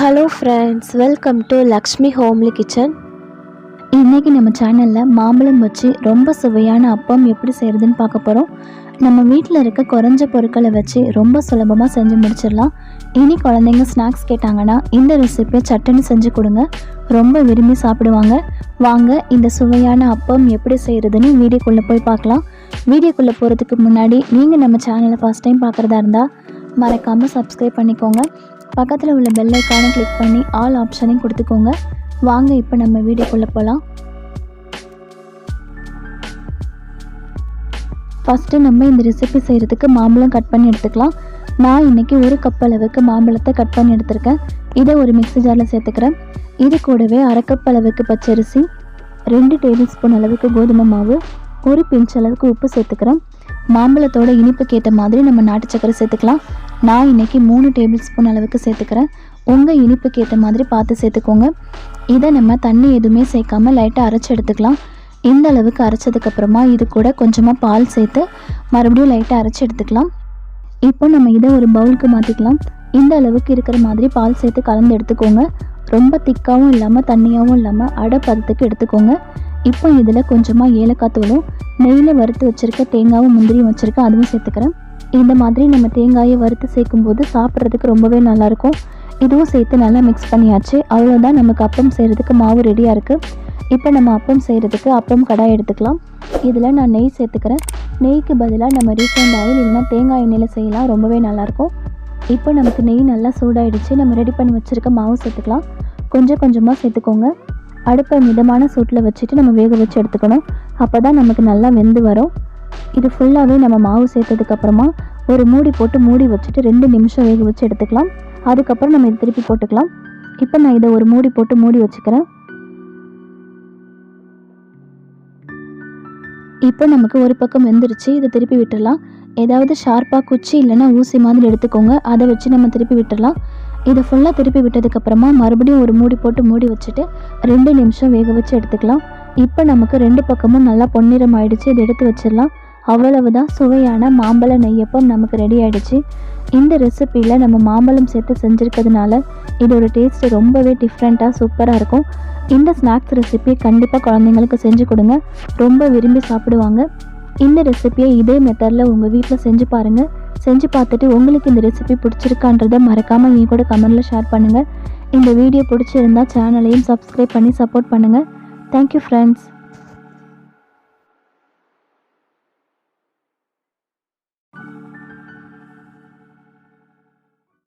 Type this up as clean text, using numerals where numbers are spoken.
Hello friends, welcome to Lakshmi homely kitchen. இன்றைக்கி நம்ம சேனலில் மாம்பழம் வச்சு ரொம்ப சுவையான அப்பம் எப்படி செய்கிறதுன்னு பார்க்க போகிறோம். நம்ம வீட்டில் இருக்க குறைஞ்ச பொருட்களை வச்சு ரொம்ப சுலபமாக செஞ்சு முடிச்சிடலாம். இனி குழந்தைங்க ஸ்நாக்ஸ் கேட்டாங்கன்னா இந்த ரெசிப்பியை சட்டுன்னு செஞ்சு கொடுங்க, ரொம்ப விரும்பி சாப்பிடுவாங்க. வாங்க இந்த சுவையான அப்பம் எப்படி செய்கிறதுன்னு வீடியோக்குள்ளே போய் பார்க்கலாம். வீடியோக்குள்ளே போகிறதுக்கு முன்னாடி நீங்கள் நம்ம சேனலை ஃபஸ்ட் டைம் பார்க்குறதா இருந்தால் மறக்காமல் சப்ஸ்கிரைப் பண்ணிக்கோங்க. பக்கத்தில் உள்ள பெல் ஐக்கானை கிளிக் பண்ணி ஆல் ஆப்ஷனையும் கொடுத்துக்கோங்க. வாங்க இப்போ நம்ம வீடியோக்குள்ளே போகலாம். ஃபஸ்ட்டு நம்ம இந்த ரெசிபி செய்கிறதுக்கு மாம்பழம் கட் பண்ணி எடுத்துக்கலாம். நான் இன்றைக்கி 1 கப் அளவுக்கு மாம்பழத்தை கட் பண்ணி எடுத்துருக்கேன். இதை ஒரு மிக்ஸி ஜாரில் சேர்த்துக்கிறேன். இது கூடவே 1/2 கப் அளவுக்கு பச்சரிசி, 2 டேபிள் ஸ்பூன் அளவுக்கு கோதுமை மாவு, 1 பிஞ்ச் அளவுக்கு உப்பு சேர்த்துக்கிறேன். மாம்பழத்தோட இனிப்புக்கு ஏற்ற மாதிரி நம்ம நாட்டு சக்கரை சேர்த்துக்கலாம். நான் இன்றைக்கி 3 டேபிள் ஸ்பூன் அளவுக்கு சேர்த்துக்கிறேன். உங்கள் இனிப்புக்கு ஏற்ற மாதிரி பார்த்து சேர்த்துக்கோங்க. இதை நம்ம தண்ணி எதுவுமே சேர்க்காமல் லைட்டாக அரைச்சி எடுத்துக்கலாம். இந்த அளவுக்கு அரைச்சதுக்கப்புறமா இது கூட கொஞ்சமாக பால் சேர்த்து மறுபடியும் லைட்டாக அரைச்சி எடுத்துக்கலாம். இப்போ நம்ம இதை ஒரு பவுலுக்கு மாற்றிக்கலாம். இந்த அளவுக்கு இருக்கிற மாதிரி பால் சேர்த்து கலந்து எடுத்துக்கோங்க. ரொம்ப திக்காகவும் இல்லாமல் தண்ணியாகவும் இல்லாமல் அடை பதத்துக்கு எடுத்துக்கோங்க. இப்போ இதில் கொஞ்சமாக ஏலக்காய் தூளும் நெய்யில் வறுத்து வச்சுருக்க தேங்காயும் முந்திரியும் வச்சுருக்கேன், அதுவும் சேர்த்துக்கிறேன். இந்த மாதிரி நம்ம தேங்காயை வறுத்து சேர்க்கும்போது சாப்பிட்றதுக்கு ரொம்பவே நல்லாயிருக்கும். இதுவும் சேர்த்து நல்லா மிக்ஸ் பண்ணியாச்சு. அவ்வளோதான், நமக்கு அப்பம் செய்கிறதுக்கு மாவு ரெடியாக இருக்குது. இப்போ நம்ம அப்பம் செய்கிறதுக்கு அப்பம் கடாய் எடுத்துக்கலாம். இதில் நான் நெய் சேர்த்துக்கிறேன். நெய்க்கு பதிலாக நம்ம ரீஃபைண்ட் ஆயில் இல்லைன்னா தேங்காய் எண்ணெயில் செய்யலாம், ரொம்பவே நல்லாயிருக்கும். இப்போ நமக்கு நெய் நல்லா சூடாகிடுச்சு. நம்ம ரெடி பண்ணி வச்சுருக்க மாவு சேர்த்துக்கலாம். கொஞ்சம் கொஞ்சமாக சேர்த்துக்கோங்க. அடுப்பை மிதமான சூட்டில் வச்சுட்டு நம்ம வேக வச்சு எடுத்துக்கணும். அப்போ தான் நமக்கு நல்லா வெந்து வரும். இது ஃபுல்லாகவே நம்ம மாவு சேர்த்ததுக்கப்புறமா ஒரு மூடி போட்டு மூடி வச்சுட்டு 2 நிமிஷம் வேக வச்சு எடுத்துக்கலாம். அதுக்கப்புறம் நம்ம இதை திருப்பி போட்டுக்கலாம். இப்போ நான் இதை ஒரு மூடி போட்டு மூடி வச்சுக்கிறேன். இப்போ நமக்கு ஒரு பக்கம் வெந்துருச்சு. இதை திருப்பி விட்டுடலாம். ஏதாவது ஷார்ப்பாக குச்சி இல்லைன்னா ஊசி மாதிரி எடுத்துக்கோங்க, அதை வச்சு நம்ம திருப்பி விட்டுடலாம். இதை ஃபுல்லாக திருப்பி விட்டதுக்கப்புறமா மறுபடியும் ஒரு மூடி போட்டு மூடி வச்சுட்டு 2 நிமிஷம் வேக வச்சு எடுத்துக்கலாம். இப்போ நமக்கு 2 பக்கமும் நல்லா பொன்னிறம் ஆயிடுச்சு. இதை எடுத்து வச்சிடலாம். அவ்வளவுதான், சுவையான மாம்பழ நெய்யப்பம் நமக்கு ரெடி ஆகிடுச்சு. இந்த ரெசிப்பியில் நம்ம மாம்பழம் சேர்த்து செஞ்சுருக்கிறதுனால இதோட டேஸ்ட்டு ரொம்பவே டிஃப்ரெண்ட்டாக சூப்பராக இருக்கும். இந்த ஸ்நாக்ஸ் ரெசிபியை கண்டிப்பாக குழந்தைங்களுக்கு செஞ்சு கொடுங்க, ரொம்ப விரும்பி சாப்பிடுவாங்க. இந்த ரெசிப்பியை இதே மெத்தடில் உங்கள் வீட்டில் செஞ்சு பாருங்கள். செஞ்சு பார்த்துட்டு உங்களுக்கு இந்த ரெசிபி பிடிச்சிருக்கான்றதை மறக்காமல் என் கூட கமெண்டில் ஷேர் பண்ணுங்கள். இந்த வீடியோ பிடிச்சிருந்தால் சேனலையும் சப்ஸ்கிரைப் பண்ணி சப்போர்ட் பண்ணுங்கள். Thank you friends.